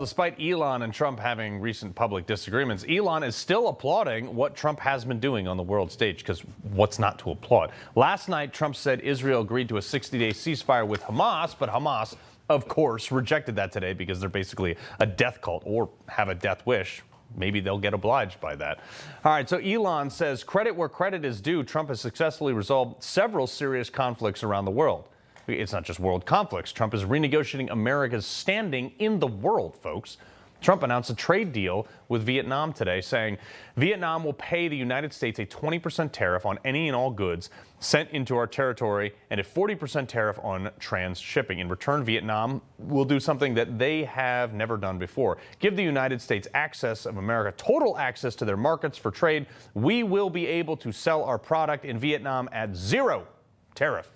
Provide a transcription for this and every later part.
Despite Elon and Trump having recent public disagreements, Elon is still applauding what Trump has been doing on the world stage, because what's not to applaud? Last night, Trump said Israel agreed to a 60-day ceasefire with Hamas, but Hamas, of course, rejected that today because they're basically a death cult or have a death wish. Maybe they'll get obliged by that. All right, so Elon says credit where credit is due. Trump has successfully resolved several serious conflicts around the world. It's not just world conflicts. Trump is renegotiating America's standing in the world, folks. Trump announced a trade deal with Vietnam today, saying Vietnam will pay the United States a 20% tariff on any and all goods sent into our territory and a 40% tariff on trans-shipping. In return, Vietnam will do something that they have never done before: give the United States access of America, total access to their markets for trade. We will be able to sell our product in Vietnam at zero tariff.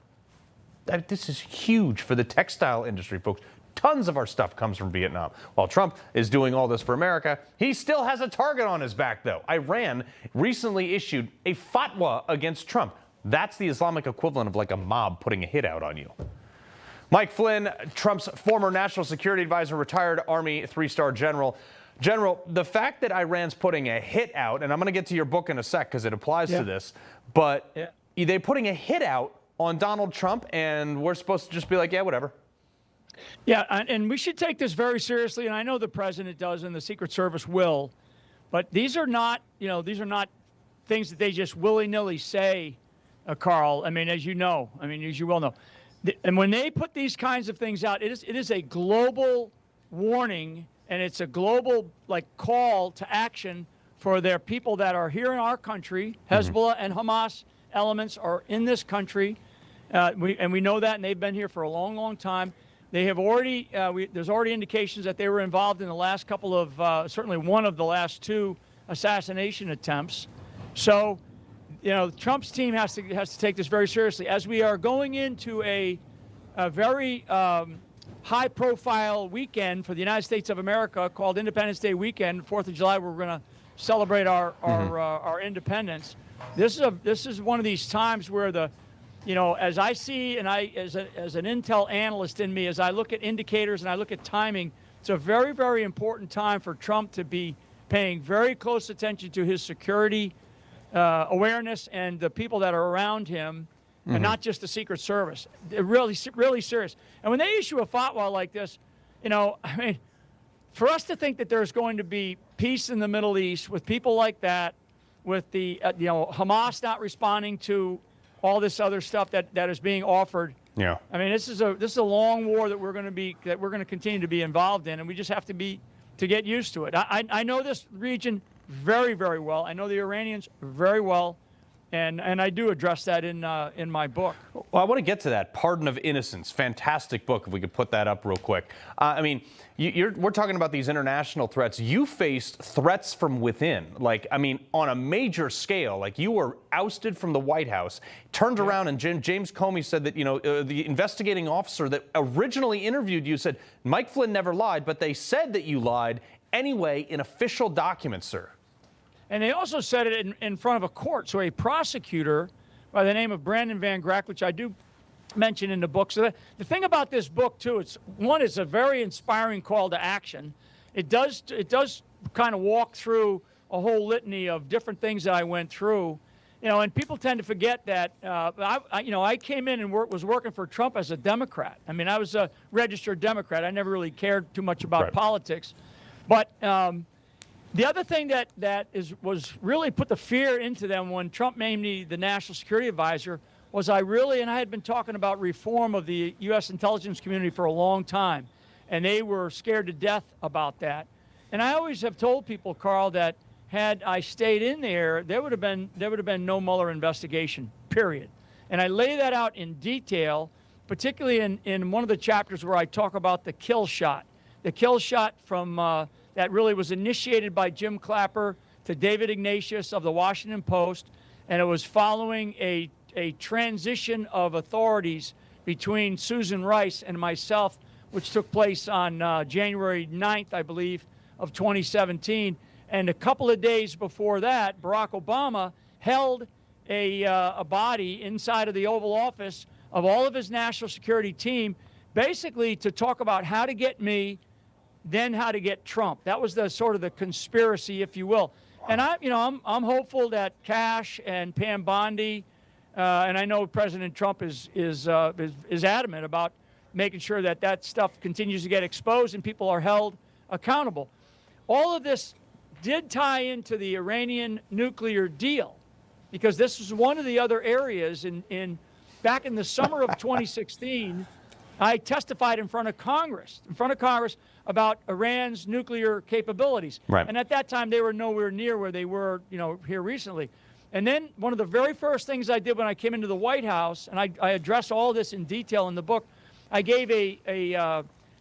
This is huge for the textile industry, folks. Tons of our stuff comes from Vietnam. While Trump is doing all this for America, he still has a target on his back, though. Iran recently issued a fatwa against Trump. That's the Islamic equivalent of like a mob putting a hit out on you. Mike Flynn, Trump's former national security advisor, retired Army three-star general. General, the fact that Iran's putting a hit out, and I'm going to get to your book in a sec because it applies to this, but they're putting a hit out on Donald Trump, and we're supposed to just be like, yeah, whatever. Yeah, and we should take this very seriously, and I know the president does and the Secret Service will, but these are not, these are not things that they just willy-nilly say, Carl. I mean, as you know, as you well know. And when they put these kinds of things out, it is a global warning, and it's a global, call to action for their people that are here in our country. Hezbollah and Hamas elements are in this country. We know that, and they've been here for a long, long time. They have already, there's already indications that they were involved in the last couple of, certainly one of the last two assassination attempts. So, Trump's team has to take this very seriously. As we are going into a very high-profile weekend for the United States of America called Independence Day weekend, 4th of July, we're going to celebrate our independence. This is one of these times where as I see, and as an intel analyst in me, as I look at indicators and I look at timing, it's a very, very important time for Trump to be paying very close attention to his security awareness and the people that are around him, and not just the Secret Service. They're really, really serious. And when they issue a fatwa like this, for us to think that there's going to be peace in the Middle East with people like that, with the Hamas not responding to all this other stuff that is being offered. Yeah. This is a long war that we're going to continue to be involved in, and we just have to get used to it. I know this region very, very well. I know the Iranians very well, and I do address that in my book. Well, I want to get to that. Pardon of Innocence, fantastic book. If we could put that up real quick. We're talking about these international threats. You faced threats from within, on a major scale. You were ousted from the White House, turned around, and James Comey said that, the investigating officer that originally interviewed you said, Mike Flynn never lied, but they said that you lied anyway in official documents, sir. And they also said it in front of a court. So a prosecutor by the name of Brandon Van Grack, which I do mention in the book. So the thing about this book, too, it's a very inspiring call to action. It does kind of walk through a whole litany of different things that I went through. And people tend to forget that I came in and was working for Trump as a Democrat. I was a registered Democrat. I never really cared too much about politics. But the other thing that was really put the fear into them when Trump named me the National Security Advisor was I had been talking about reform of the U.S. intelligence community for a long time, and they were scared to death about that. And I always have told people, Carl, that had I stayed in there would have been no Mueller investigation, period. And I lay that out in detail, particularly in one of the chapters where I talk about the kill shot from that really was initiated by Jim Clapper to David Ignatius of the Washington Post, and it was following a transition of authorities between Susan Rice and myself, which took place on January 9th, I believe, of 2017. And a couple of days before that, Barack Obama held a body inside of the Oval Office of all of his national security team, basically to talk about how to get me then how to get Trump. That was the sort of the conspiracy, if you will. And I'm hopeful that Cash and Pam Bondi, and I know President Trump is adamant about making sure that stuff continues to get exposed and people are held accountable. All of this did tie into the Iranian nuclear deal, because this was one of the other areas back in the summer of 2016. I testified in front of Congress about Iran's nuclear capabilities. Right. And at that time, they were nowhere near where they were, here recently. And then one of the very first things I did when I came into the White House, and I addressed all this in detail in the book, I gave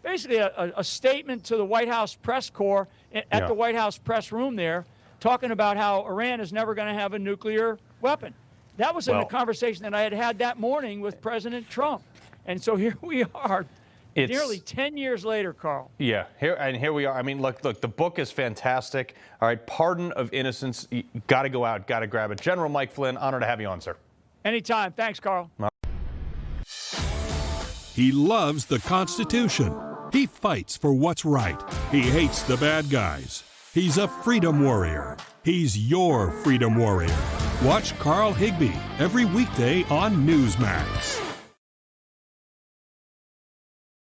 basically a statement to the White House press corps at the White House press room there, talking about how Iran is never going to have a nuclear weapon. That was in the conversation that I had that morning with President Trump. And so here we are, nearly 10 years later, Carl. Yeah, here we are. I mean, look, the book is fantastic. All right, Pardon of Innocence. You got to go out, got to grab it. General Mike Flynn, honor to have you on, sir. Anytime. Thanks, Carl. He loves the Constitution. He fights for what's right. He hates the bad guys. He's a freedom warrior. He's your freedom warrior. Watch Carl Higbie every weekday on Newsmax.